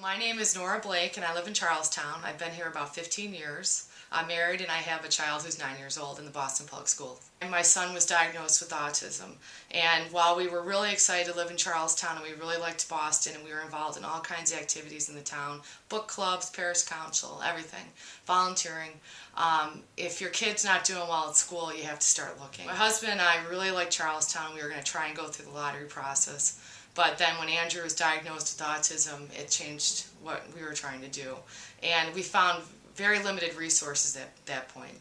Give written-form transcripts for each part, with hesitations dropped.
My name is Nora Blake and I live in Charlestown. I've been here about 15 years. I'm married and I have a child who's 9 years old in the Boston Public Schools. And my son was diagnosed with autism. And while we were really excited to live in Charlestown and we really liked Boston and we were involved in all kinds of activities in the town, book clubs, parish council, everything, volunteering. If your kid's not doing well at school, you have to start looking. My husband and I really liked Charlestown. We were going to try and go through the lottery process. But then when Andrew was diagnosed with autism, it changed what we were trying to do. And we found very limited resources at that point.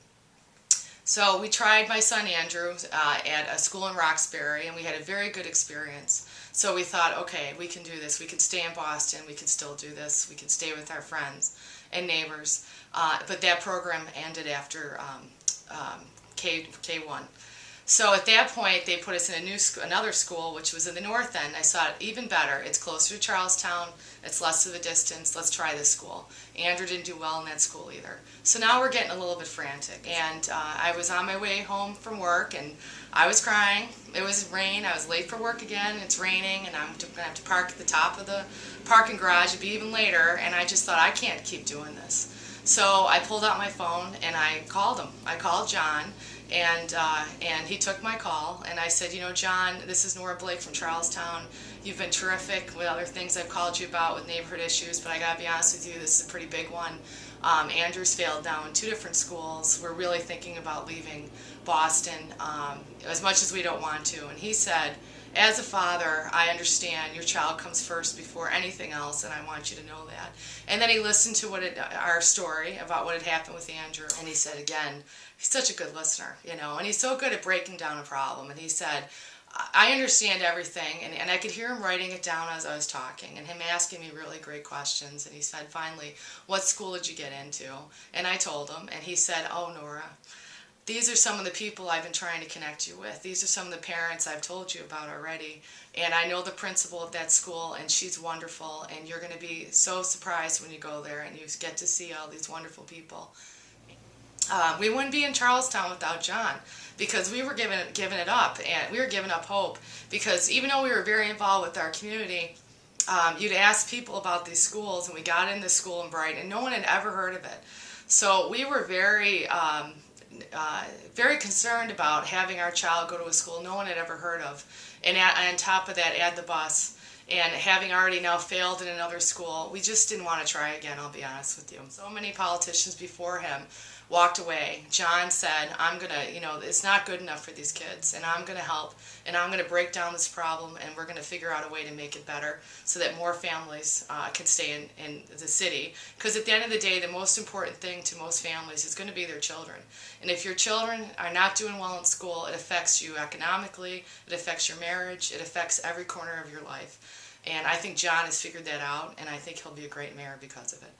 So we tried my son Andrew at a school in Roxbury, and we had a very good experience. So we thought, okay, we can do this. We can stay in Boston. We can still do this. We can stay with our friends and neighbors. But that program ended after K1. So at that point, they put us in another school, which was in the north end. I thought, even better. It's closer to Charlestown. It's less of a distance. Let's try this school. Andrew didn't do well in that school either. So now we're getting a little bit frantic. And I was on my way home from work, and I was crying. It was rain. I was late for work again. It's raining, and I'm going to have to park at the top of the parking garage. It'd be even later. And I just thought, I can't keep doing this. So I pulled out my phone, and I called him. I called John. And he took my call, and I said, you know, John, this is Nora Blake from Charlestown. You've been terrific with other things I've called you about with neighborhood issues, but I got to be honest with you, this is a pretty big one. Andrew's failed now in 2 different schools. We're really thinking about leaving Boston as much as we don't want to. And he said, as a father, I understand your child comes first before anything else, and I want you to know that. And then he listened to our story about what had happened with Andrew, and he said again, he's such a good listener, you know, and he's so good at breaking down a problem. And he said, I understand everything, and I could hear him writing it down as I was talking, and him asking me really great questions. And he said, finally, what school did you get into? And I told him, and he said, oh, Nora, these are some of the people I've been trying to connect you with. These are some of the parents I've told you about already. And I know the principal of that school, and she's wonderful, and you're going to be so surprised when you go there and you get to see all these wonderful people. We wouldn't be in Charlestown without John, because we were giving it up, and we were giving up hope, because even though we were very involved with our community, you'd ask people about these schools, and we got in this school in Brighton, and no one had ever heard of it. So we were very concerned about having our child go to a school no one had ever heard of, and on top of that, add the bus. And having already now failed in another school, we just didn't want to try again, I'll be honest with you. So many politicians before him walked away. John said, I'm going to, you know, it's not good enough for these kids, and I'm going to help, and I'm going to break down this problem, and we're going to figure out a way to make it better so that more families can stay in the city. Because at the end of the day, the most important thing to most families is going to be their children. And if your children are not doing well in school, it affects you economically, it affects your marriage, it affects every corner of your life. And I think John has figured that out, and I think he'll be a great mayor because of it.